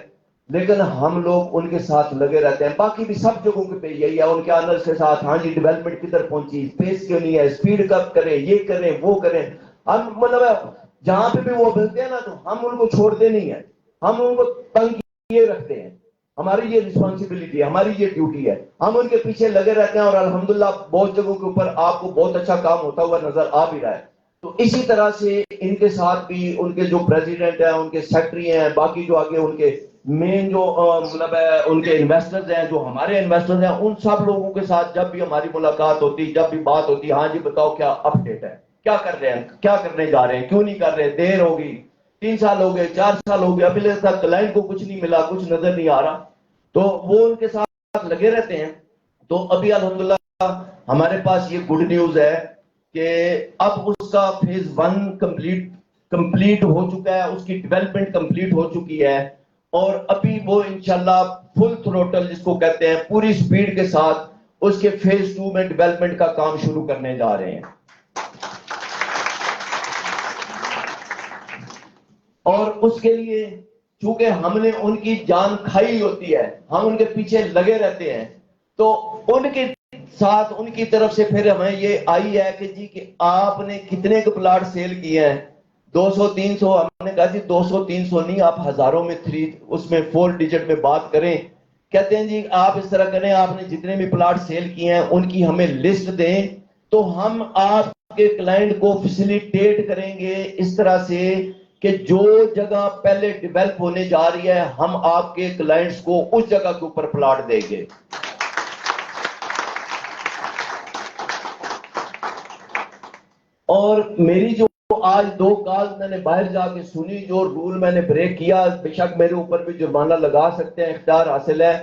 لیکن ہم لوگ ان کے ساتھ لگے رہتے ہیں. باقی بھی سب جگہوں پہ یہی ہے، ان کے آنرز کے ساتھ ہاں جی ڈیولپمنٹ کدھر پہنچی، اسپیس کیوں نہیں ہے، اسپیڈ کب کریں، یہ کریں وہ کریں. ہم مطلب جہاں پہ بھی وہ ملتے ہیں نا تو ہم ان کو چھوڑتے نہیں ہیں، ہم ان کو تنگ کیے رکھتے ہیں. ہماری یہ رسپانسبلٹی ہے، ہماری یہ ڈیوٹی ہے، ہم ان کے پیچھے لگے رہتے ہیں. اور الحمدللہ بہت جگہوں کے اوپر آپ کو بہت اچھا کام ہوتا ہوا نظر آ بھی رہا ہے. تو اسی طرح سے ان کے ساتھ بھی ان کے جو پریزیڈنٹ ہیں، ان کے سیکٹری ہیں، باقی جو آگے ان کے مین جو مطلب ہے ان کے انویسٹرز ہیں، جو ہمارے انویسٹرز ہیں، ان سب لوگوں کے ساتھ جب بھی ہماری ملاقات ہوتی، جب بھی بات ہوتی، ہاں جی بتاؤ کیا اپڈیٹ ہے، کیا کر رہے ہیں، کیا کرنے جا رہے ہیں، کیوں نہیں کر رہے، دیر ہوگی، 3 سال ہو گئے، 4 سال ہو گئے، ابھی تک کلائنٹ کو کچھ نہیں ملا، کچھ نظر نہیں آ رہا. تو وہ ان کے ساتھ لگے رہتے ہیں. تو ابھی الحمدللہ ہمارے پاس یہ گڈ نیوز ہے کہ اب اس کا فیز 1 کمپلیٹ ہو چکا ہے، اس کی ڈیولپمنٹ کمپلیٹ ہو چکی ہے. اور ابھی وہ انشاءاللہ فل تھروٹل جس کو کہتے ہیں پوری سپیڈ کے ساتھ اس کے فیز 2 میں ڈیولپمنٹ کا کام شروع کرنے جا رہے ہیں. اور اس کے لیے چونکہ ہم نے ان کی جان کھائی ہوتی ہے، ہم ان کے پیچھے لگے رہتے ہیں، تو ان کے ساتھ ان کی طرف سے پھر ہمیں یہ آئی ہے کہ جی کہ آپ نے کتنے کے پلاٹ سیل کیے ہیں، 200 300. ہم نے کہا جی 200 300 نہیں، آپ ہزاروں میں اس میں 4 ڈیجٹ میں بات کریں. کہتے ہیں جی آپ اس طرح کریں، آپ نے جتنے بھی پلاٹ سیل کیے ہیں ان کی ہمیں لسٹ دیں، تو ہم آپ کے کلائنٹ کو فیسیلیٹیٹ کریں گے اس طرح سے کہ جو جگہ پہلے ڈیولپ ہونے جا رہی ہے ہم آپ کے کلائنٹس کو اس جگہ کے اوپر پلاٹ دیں گے. اور میری جو آج 2 کال میں نے باہر جا کے سنی، جو رول میں نے بریک کیا، بے شک میرے اوپر بھی جرمانہ لگا سکتے ہیں، اختیار حاصل ہے.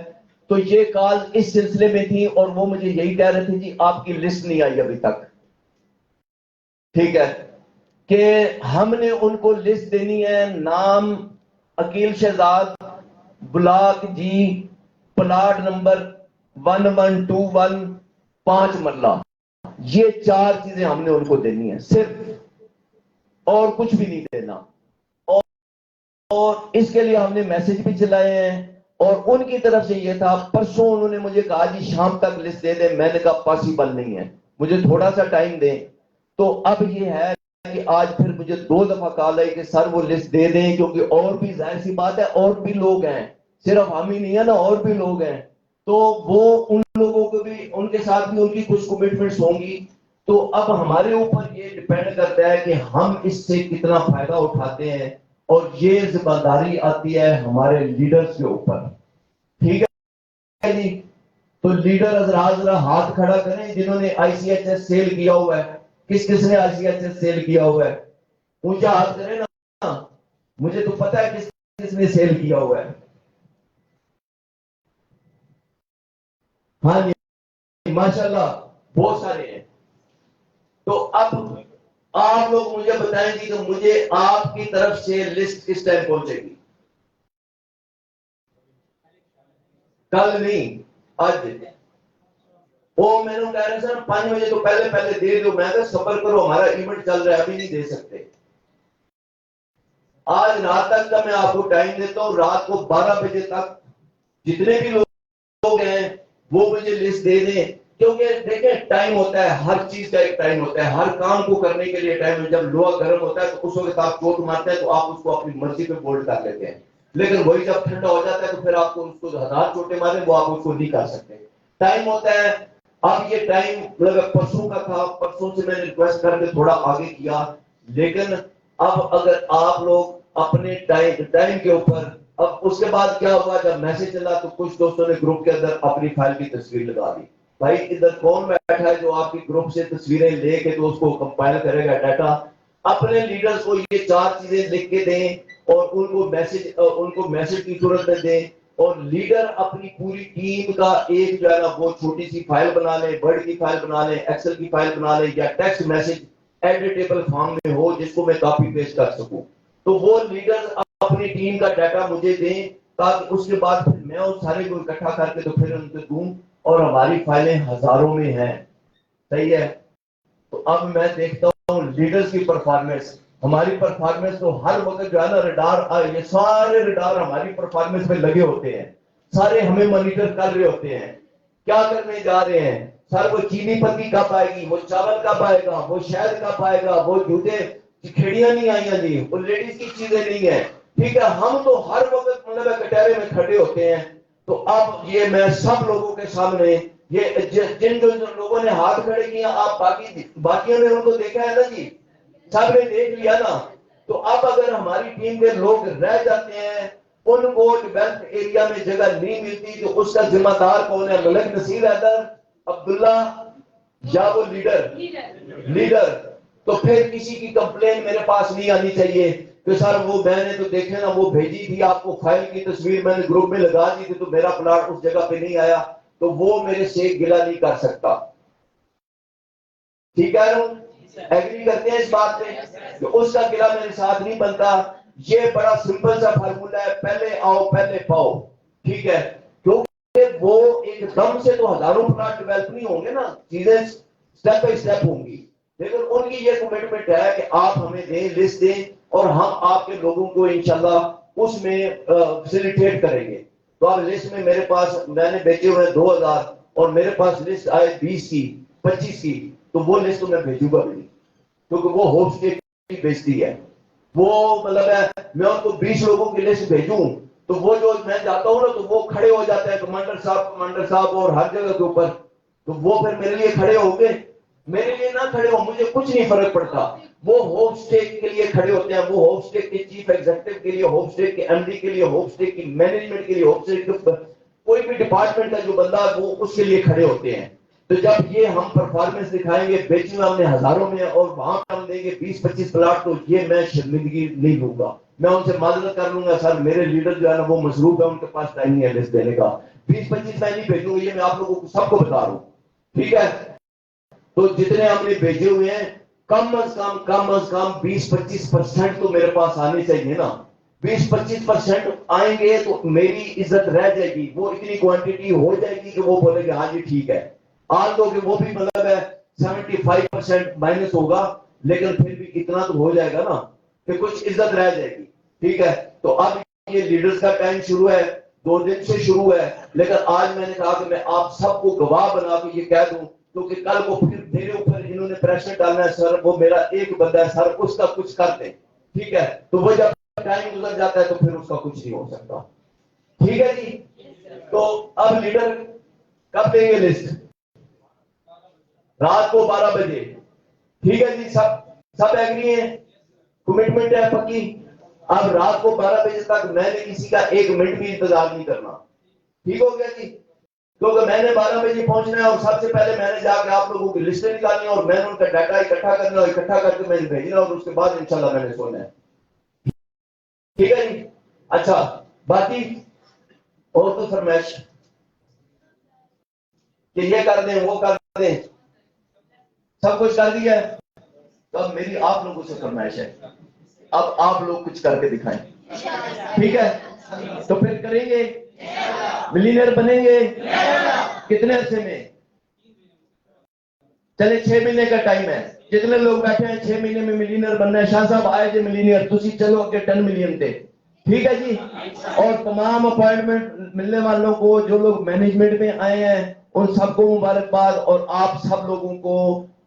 تو یہ کال اس سلسلے میں تھی اور وہ مجھے یہی کہہ رہے تھے جی آپ کی لسٹ نہیں آئی ابھی تک. ٹھیک ہے کہ ہم نے ان کو لسٹ دینی ہے، نام عقیل شہزاد، بلاک جی، پلاٹ نمبر 1121، 5 مرلہ. یہ 4 چیزیں ہم نے ان کو دینی ہیں صرف، اور کچھ بھی نہیں دینا. اور اس کے لیے ہم نے میسج بھی چلائے ہیں. اور ان کی طرف سے یہ تھا، پرسوں انہوں نے مجھے کہا جی شام تک لسٹ دے دیں. میں نے کہا پاسبل نہیں ہے، مجھے تھوڑا سا ٹائم دیں. تو اب یہ ہے کہ آج پھر مجھے 2 دفعہ کال آئی کہ سر وہ لسٹ دے دیں، کیونکہ اور بھی ظاہر سی بات ہے اور بھی لوگ ہیں، صرف ہم ہی نہیں ہے نا، اور بھی لوگ ہیں. تو وہ ان لوگوں کو بھی، ان کے ساتھ بھی ان کی کچھ کمٹمنٹس ہوں گی. تو اب ہمارے اوپر یہ ڈیپینڈ کرتا ہے کہ ہم اس سے کتنا فائدہ اٹھاتے ہیں، اور یہ ذمہ داری آتی ہے ہمارے لیڈرز کے اوپر. ٹھیک ہے جی؟ تو لیڈر حضرات ذرا ہاتھ کھڑا کریں جنہوں نے آئی سی ایچ ایس سیل کیا ہوا ہے. کس کس نے آئی سی ایچ ایس سیل کیا ہوا ہے؟ اونچا ہاتھ کریں نا، مجھے تو پتا ہے کس کس نے سیل کیا ہوا ہے. ہاں جی ماشاءاللہ بہت سارے ہیں. تو اب آپ لوگ مجھے بتائیں گے کہ مجھے آپ کی طرف سے لسٹ کس ٹائم پہنچے گی؟ کل نہیں، آج. وہ میں نے کہہ رہے سر 5 بجے تو پہلے پہلے دے دو. میں کہ صبر کرو، ہمارا ایونٹ چل رہا ہے، ابھی نہیں دے سکتے. آج رات تک کا میں آپ کو ٹائم دیتا ہوں، رات کو 12 بجے تک جتنے بھی لوگ ہیں وہ مجھے لسٹ دے دیں. کیونکہ دیکھیں ٹائم ہوتا ہے، ہر چیز کا ایک ٹائم ہوتا ہے، ہر کام کو کرنے کے لیے ٹائم ہے. جب لوہا گرم ہوتا ہے تو اس وقت آپ چوٹ مارتے ہیں تو آپ اس کو اپنی مرضی پہ بولڈ کر لیتے ہیں، لیکن وہی جب ٹھنڈا ہو جاتا ہے تو پھر آپ کو اس کو 1000 چوٹیں مارے وہ آپ اس کو نہیں کر سکتے. ٹائم ہوتا ہے. اب یہ ٹائم مطلب پرسوں کا تھا، پرسوں سے میں نے ریکویسٹ کر کے تھوڑا آگے کیا. لیکن اب اگر آپ لوگ اپنے ٹائم کے اوپر، اب اس کے بعد کیا ہوا جب میسج چلا تو کچھ دوستوں نے گروپ کے اندر اپنی فائل کی تصویر لگا دی. بھائی ادھر کون بیٹھا ہے جو آپ کی گروپ سے تصویریں لے کے تو اس کو کمپائل کرے گا ڈیٹا؟ اپنے لیڈرز کو یہ 4 چیزیں لکھ کے دیں اور ان کو میسج کی صورت میں دیں. اور لیڈر اپنی پوری ٹیم کا ایک جو ہے نا وہ چھوٹی سی فائل بنا لیں، ورڈ کی فائل بنا لیں، ایکسل کی فائل بنا لیں، یا ٹیکسٹ میسج ایڈیٹیبل فارم میں ہو جس کو میں کاپی پیسٹ کر سکوں. تو وہ لیڈر اپنی ٹیم کا ڈیٹا مجھے دیں تاکہ اس کے بعد پھر میں اس سارے کو اکٹھا کر کے تو پھر ان کو دوں. اور ہماری فائلیں ہزاروں میں ہیں. صحیح ہے؟ تو اب میں دیکھتا ہوں لیڈرز کی پرفارمنس. ہماری پرفارمنس تو ہر وقت جو ہے نا ریڈار، یہ سارے ریڈار ہماری پرفارمنس میں لگے ہوتے ہیں، سارے ہمیں مانیٹر کر رہے ہوتے ہیں کیا کرنے جا رہے ہیں سر، وہ چینی پتی کب آئے گی، وہ چاول کب آئے گا، وہ شہد کب آئے گا، وہ جوتے کھیڑیاں نہیں آئی ہیں جی، وہ لیڈیز کی چیزیں نہیں ہیں، ٹھیک ہے، ہم تو ہر وقت مطلب کٹہرے میں کھڑے ہوتے ہیں۔ تو اب یہ میں سب لوگوں کے سامنے، یہ جن لوگوں نے ہاتھ کھڑے کیے آپ باقیوں نے ان کو دیکھا ہے نا جی، سب نے دیکھ لیا نا، تو اب اگر ہماری ٹیم کے لوگ رہ جاتے ہیں، ان کو ڈیولپ ایریا میں جگہ نہیں ملتی، تو اس کا ذمہ دار کون ہے؟ ملک نصیر حیدر، عبداللہ، یا وہ لیڈر؟ تو پھر کسی کی کمپلین میرے پاس نہیں آنی چاہیے کہ سر وہ میں نے تو دیکھے نا، وہ بھیجی تھی آپ کو فائل کی تصویر، میں نے گروپ میں لگا دی تھی تو میرا پلاٹ اس جگہ پہ نہیں آیا، تو وہ میرے سے گلہ نہیں کر سکتا۔ ٹھیک ہے، ایگری کرتے ہیں اس بات پہ کہ اس کا گلہ میرے ساتھ نہیں بنتا۔ یہ بڑا سمپل سا فارمولا ہے، پہلے آؤ پہلے پاؤ، ٹھیک ہے، کیونکہ وہ ایک دم سے تو ہزاروں پلاٹ ڈیولپ نہیں ہوں گے نا، چیزیں سٹیپ بائی سٹیپ ہوں گی، لیکن ان کی یہ کمٹمنٹ ہے کہ آپ ہمیں دیں، لسٹ دیں، اور ہم آپ کے لوگوں کو انشاءاللہ اس میں فیسیلیٹیٹ کریں گے۔ تو آپ لسٹ میں میرے پاس میں نے بیچے ہوئے 2000 اور میرے پاس لسٹ آئے 20 کی 25 کی، تو وہ لسٹ میں بھیجوں گا بھی، کیونکہ وہ ہوپ اسٹیٹ کی بیچتی ہے، وہ مطلب ہے میں ان کو 20 لوگوں کی لسٹ بھیجوں تو وہ جو میں جاتا ہوں نا تو وہ کھڑے ہو جاتے ہیں کمانڈر صاحب اور ہر جگہ کے اوپر، تو وہ پھر میرے لیے کھڑے ہو گئے، میرے لیے نہ کھڑے ہو مجھے کچھ نہیں فرق پڑتا، وہ ہوپ اسٹیٹ کے لیے کھڑے ہوتے ہیں، وہ ہوپ اسٹیٹ کے چیف ایگزیکٹو کے لیے، ہوپ اسٹیٹ کے ایم ڈی کے لیے، ہوپ اسٹیٹ کی مینجمنٹ کے لیے، ہوپ اسٹیٹ کے کوئی بھی ڈپارٹمنٹ کا جو بندہ وہ اس کے لیے کھڑے ہوتے ہیں۔ تو جب یہ ہم پرفارمنس دکھائیں گے، بیچنا ہم نے ہزاروں میں اور وہاں پہ ہم دیں گے 20-25 پلاٹ، تو یہ میں شرمندگی نہیں لوں گا، میں ان سے معذرت کر لوں گا سر میرے لیڈر جو ہے نا وہ مصروف ہے، ان کے پاس ٹائم نہیں ہے لسٹ دینے کا، 20-25 میں نہیں بھیجوں گا، یہ میں آپ لوگوں کو سب کو بتا رہا ہوں، ٹھیک ہے۔ تو جتنے ہم نے بھیجے ہوئے ہیں کم از کم 20-25% تو میرے پاس آنے چاہیے نا، 20-25% آئیں گے تو میری عزت رہ جائے گی، وہ اتنی کوانٹٹی ہو جائے گی کہ وہ بولے گے ہاں جی ٹھیک ہے، آج تو کہ وہ بھی مطلب ہے 75% مائنس ہوگا، لیکن پھر بھی اتنا تو ہو جائے گا نا کہ کچھ عزت رہ جائے گی، ٹھیک ہے۔ تو اب یہ لیڈرز کا ٹائم شروع ہے، 2 دن سے شروع ہے، لیکن آج میں نے کہا کہ میں آپ سب کو گواہ بنا کے یہ کہہ دوں، کیونکہ کل کو پھر میرے اوپر انہوں نے پریشر ڈالنا ہے سر وہ میرا ایک بندہ ہے سر اس کا کچھ کر دیں، ٹھیک ہے، تو وہ جب ٹائم گزر جاتا ہے تو پھر اس کا کچھ نہیں ہو سکتا، ٹھیک ہے جی۔ تو اب لیڈر کب دیں گے لسٹ؟ رات کو 12 بجے، ٹھیک ہے جی، سب ایگری ہیں، کمٹمنٹ ہے پکی۔ اب رات کو 12 بجے تک میں نے کسی کا 1 منٹ بھی انتظار نہیں کرنا، ٹھیک ہو گیا جی، کیونکہ میں نے 12 بجے پہنچنا ہے اور سب سے پہلے میں نے جا کے آپ لوگوں کی لسٹیں نکالنی ہے اور میں نے ان کا ڈاٹا اکٹھا کرنا اور اکٹھا کر کے میں نے بھیجنا اور اس کے بعد انشاءاللہ میں نے سونا ہے، ٹھیک ہے جی۔ اچھا باقی اور تو فرمائش کہ یہ کر دیں وہ کر دیں سب کچھ کر دیا ہے، تو اب میری آپ لوگوں سے فرمائش ہے اب آپ لوگ کچھ کر کے دکھائیں، ٹھیک ہے، تو پھر کریں گے، ملینئر بنیں گے کتنے عرصے میں؟ چلے 6 مہینے کا ٹائم ہے، جتنے لوگ بیٹھے ہیں 6 مہینے میں ملینئر بننا ہے، شاہ صاحب آئے جی ملینئر تسی چلو اگے 10 ملین تے، ٹھیک ہے جی، اور تمام اپوائنٹمنٹ ملنے والوں کو جو لوگ مینجمنٹ میں آئے ہیں ان سب کو مبارکباد، اور آپ سب لوگوں کو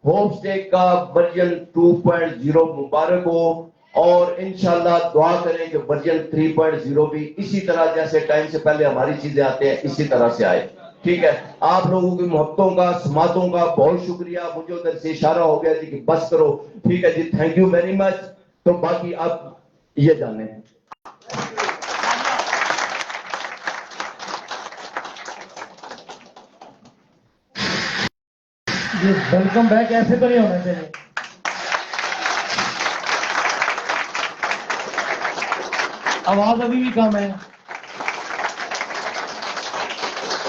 ہوم اسٹے کا ورژن 2.0 مبارک ہو، اور انشاءاللہ دعا کریں کہ ورژن 3.0 بھی اسی طرح جیسے ٹائم سے پہلے ہماری چیزیں آتے ہیں اسی طرح سے آئے، ٹھیک ہے۔ آپ لوگوں کی محبتوں کا سماعتوں کا بہت شکریہ، مجھے ادھر سے اشارہ ہو گیا جی کہ بس کرو، ٹھیک ہے جی، تھینک یو ویری مچ، تو باقی آپ یہ جانیں۔ ویلکم بیک، ایسے تو نہیں ہونا چاہیے۔ آواز ابھی بھی کم ہے،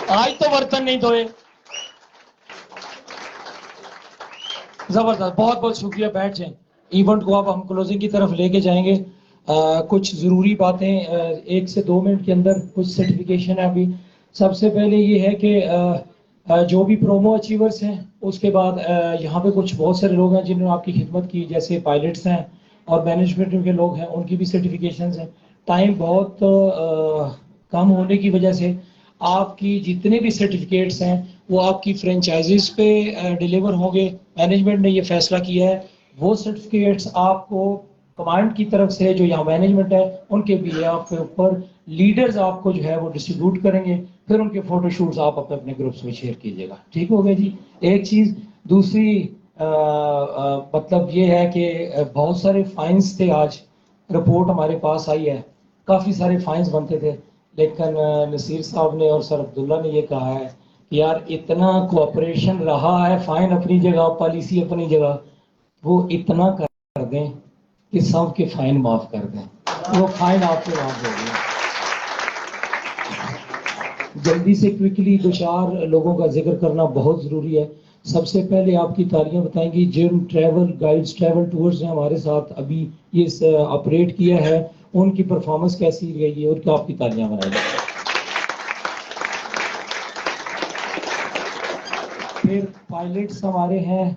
آج تو برتن نہیں دھوئے، زبردست، بہت بہت شکریہ، بیٹھ جائیں، ایونٹ کو اب ہم کلوزنگ کی طرف لے کے جائیں گے۔ کچھ ضروری باتیں 1 سے 2 منٹ کے اندر، کچھ سرٹیفکیشن ہے ابھی۔ سب سے پہلے یہ ہے کہ جو بھی پرومو اچیورز ہیں، اس کے بعد یہاں پہ کچھ بہت سارے لوگ ہیں جنہوں نے آپ کی خدمت کی، جیسے پائلٹس ہیں، اور مینجمنٹ کے لوگ ہیں ان کی بھی سرٹیفکیشنز ہیں. ٹائم بہت کم ہونے کی وجہ سے آپ کی جتنے بھی سرٹیفکیٹس ہیں وہ آپ کی فرینچائزیز پہ ڈیلیور ہوں گے. مینجمنٹ نے یہ فیصلہ کیا ہے وہ سرٹیفکیٹس آپ کو کمانڈ کی طرف سے جو یہاں مینجمنٹ ہے ان کے بھی آپ کے اوپر لیڈرز آپ کو جو ہے وہ ڈسٹریبیوٹ کریں گے. پھر ان کے فوٹو شوٹس آپ اپنے اپنے گروپس میں شیئر کیجیے گا. ٹھیک ہو گیا جی. ایک چیز. دوسری مطلب یہ ہے کہ بہت سارے فائنز تھے. آج رپورٹ ہمارے پاس آئی ہے کافی سارے فائنز بنتے تھے لیکن نصیر صاحب نے اور سر عبداللہ نے یہ کہا ہے کہ یار اتنا کوآپریشن رہا ہے, فائن اپنی جگہ, پالیسی اپنی جگہ, وہ اتنا کر دیں کہ سب کے فائن معاف کر دیں. وہ فائن آپ کے معاف ہو گئے. جلدی سے کوئکلی دو چار لوگوں کا ذکر کرنا بہت ضروری ہے. سب سے پہلے آپ کی تالیاں بتائیں گی جن ٹریول گائیڈز ٹریول ٹورز نے ہمارے ساتھ ابھی یہ آپریٹ کیا ہے ان کی پرفارمنس کیسی رہی ہے اور کیا آپ کی تالیاں بنائیں گے. پھر پائلٹس ہمارے ہیں.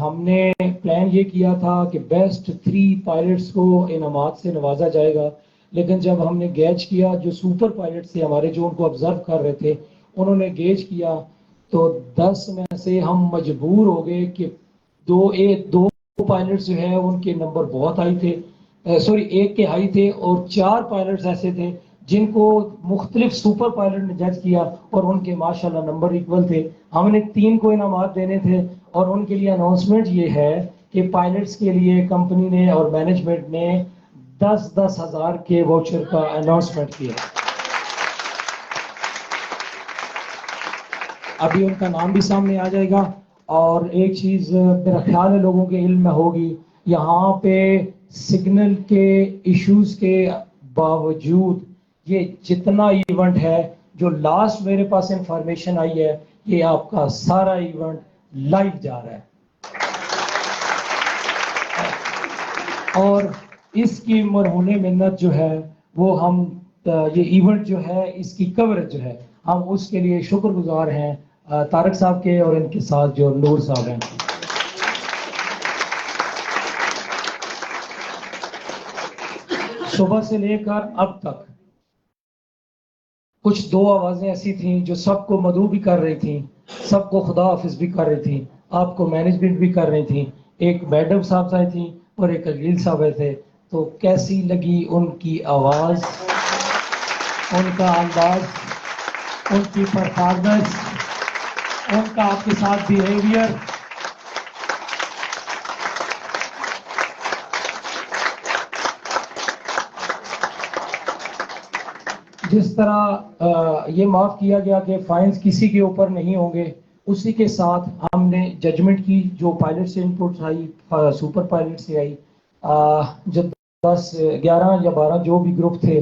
ہم نے پلان یہ کیا تھا کہ بیسٹ 3 پائلٹس کو انعامات سے نوازا جائے گا لیکن جب ہم نے گیج کیا جو سپر پائلٹس تھے ہمارے جو ان کو آبزرو کر رہے تھے انہوں نے گیج کیا تو 10 میں سے ہم مجبور ہو گئے کہ دو پائلٹس جو ہے ان کے نمبر بہت ہائی تھے. ایک کے ہائی تھے اور 4 پائلٹس ایسے تھے جن کو مختلف سپر پائلٹ نے جج کیا اور ان کے ماشاءاللہ نمبر ایکول تھے. ہم نے 3 کو انعامات دینے تھے اور ان کے لیے اناؤنسمنٹ یہ ہے کہ پائلٹس کے لیے کمپنی نے اور مینجمنٹ نے 10,000 ہزار کے واؤچر کا اناؤنسمنٹ کیا. ابھی ان کا نام بھی سامنے آ جائے گا. اور ایک چیز میرا خیال ہے لوگوں کے علم میں ہوگی, یہاں پہ سگنل کے ایشوز کے باوجود یہ جتنا ایونٹ ہے جو لاسٹ میرے پاس انفارمیشن آئی ہے یہ آپ کا سارا ایونٹ لائیو جا رہا ہے اور اس کی مرہون منت جو ہے وہ ہم یہ ایونٹ جو ہے اس کی کوریج جو ہے ہم اس کے لیے شکر گزار ہیں طارق صاحب کے اور ان کے ساتھ جو نور صاحب ہیں. صبح سے لے کر اب تک کچھ 2 آوازیں ایسی تھیں جو سب کو مدعو بھی کر رہی تھیں, سب کو خدا حافظ بھی کر رہی تھیں, آپ کو مینجمنٹ بھی کر رہی تھیں. ایک میڈم صاحب آئی تھیں اور ایک علیل صاحب آئے تھے. تو کیسی لگی ان کی آواز, ان کا انداز, ان کی پرفارمنس, ان کا آپ کے ساتھ بیہیویئر. جس طرح یہ معاف کیا گیا کہ فائنز کسی کے اوپر نہیں ہوں گے اسی کے ساتھ ہم نے ججمنٹ کی جو پائلٹ سے انپٹ آئی سپر پائلٹ سے آئی جو 10 11 یا 12 جو بھی گروپ تھے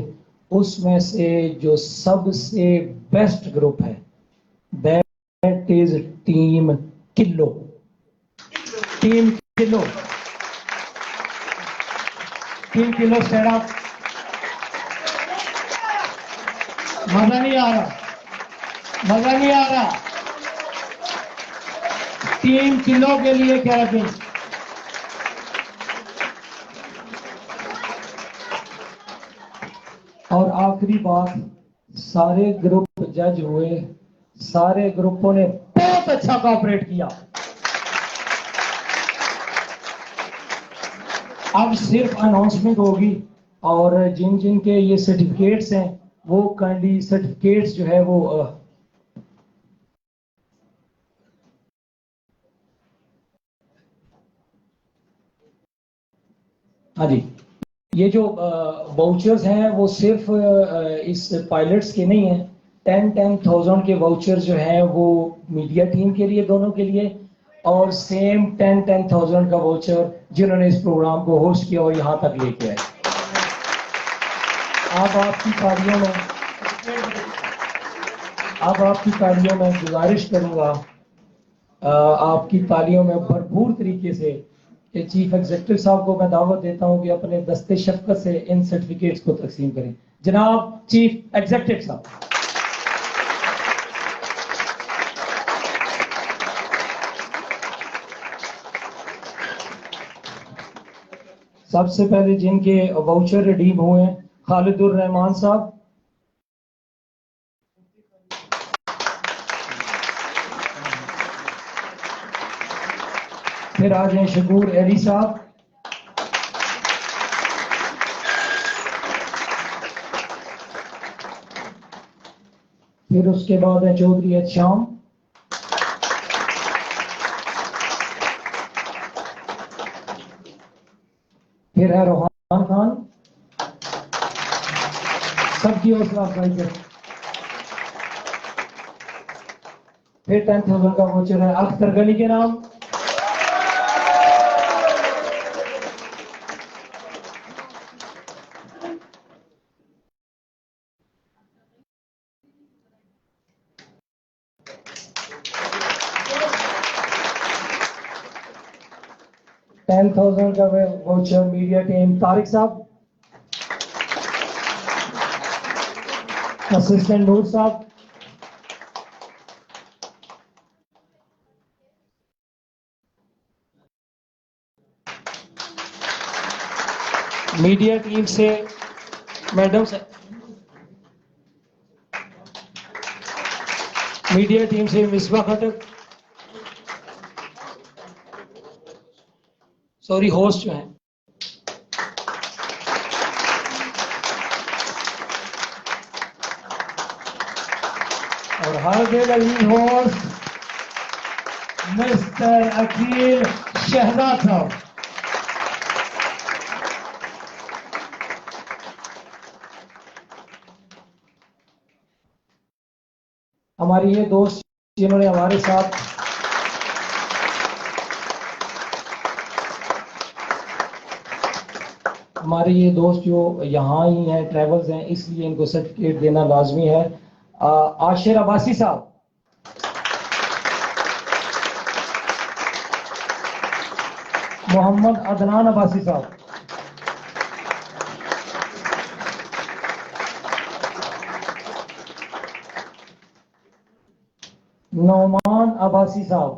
اس میں سے جو سب سے بیسٹ گروپ ہے that is team kilo. Team kilo, team kilo stand up. مزہ نہیں آ رہا, مزہ نہیں آ رہا. ٹیم کلو کے لیے کیا رکھیں. اور آخری بات, سارے گروپ جج ہوئے, سارے گروپوں نے بہت اچھا کوآپریٹ کیا. اب صرف اناؤنسمنٹ ہوگی اور جن جن کے یہ سرٹیفکیٹس ہیں وہ کائنڈلی سرٹیفکیٹس جو ہے وہ ہاں جی یہ جو واؤچرز ہیں وہ صرف اس پائلٹس کے نہیں ہیں. 10,000 کے واؤچر جو ہیں وہ میڈیا ٹیم کے لیے دونوں کے لیے اور سیم 10,000 کا واؤچر جنہوں نے اس پروگرام کو ہوسٹ کیا اور یہاں تک لے کے آئے. اب آپ کی تالیوں میں گزارش کروں گا, آپ کی تالیوں میں بھرپور طریقے سے کہ چیف ایگزیکٹو صاحب کو میں دعوت دیتا ہوں کہ اپنے دستے شفقت سے ان سرٹیفکیٹس کو تقسیم کریں. جناب چیف ایگزیکٹو صاحب. سب سے پہلے جن کے واؤچر ریڈیم ہوئے ہیں خالد الرحمان صاحب, پھر آ جائیں شکور علی صاحب, پھر اس کے بعد ہے چودھری احتشام, پھر ہے روحان خان. سب کی حوصلہ افزائی کریں. پھر 10,000 کا واؤچر ہے اختر گنی کے نام. $10,000 کا واؤچر میڈیا ٹیم طارق صاحب, اسسٹنٹ نور صاحب, میڈیا ٹیم سے میڈم میڈیا ٹیم سے مصباح خٹک, سوری ہوسٹ جو ہیں, اور ہر دل عزیز ہوسٹ مسٹر عقیل شہزاد صاحب. ہماری یہ دوست جنہوں نے ہمارے ساتھ ہمارے یہ دوست جو یہاں ہی ہیں ٹریولز ہیں, اس لیے ان کو سرٹیفکیٹ دینا لازمی ہے. عاشر عباسی صاحب, محمد عدنان عباسی صاحب, نعمان عباسی صاحب,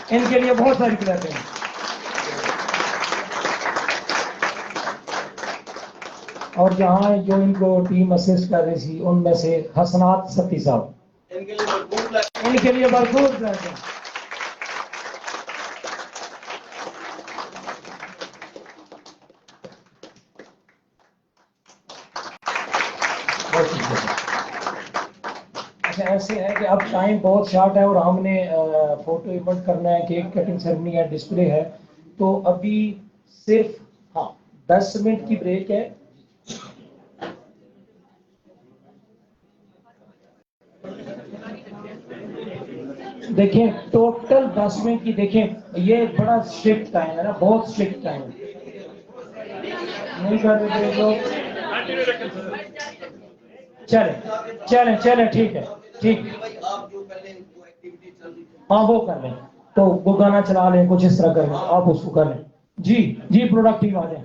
ان کے لیے بہت ساری کلیپیں ہیں. اور یہاں جو ان کو ٹیم اسسٹ کر رہی تھی ان میں سے حسنات ستی صاحب, ان کے لیے بھرپور کلیپیں. اچھا ایسے ہے کہ اب ٹائم بہت شارٹ ہے اور ہم نے فوٹو ایونٹ کرنا ہے, کیک کٹنگ سیرمنی ہے, ڈسپلے ہے, تو ابھی صرف 10 منٹ کی بریک ہے. دیکھیں ٹوٹل 10 منٹ کی, دیکھیں یہ بڑا اسٹرکٹ ٹائم ہے نا, بہت اسٹرکٹ ٹائم ہے. نہیں کر رہے لوگ, چلیں ٹھیک ہے, ٹھیک, ہاں وہ کر لیں, تو وہ گانا چلا لیں, کچھ اس طرح کر لیں, آپ اس کو کر لیں. جی پروڈکٹ ٹیم آ جائیں.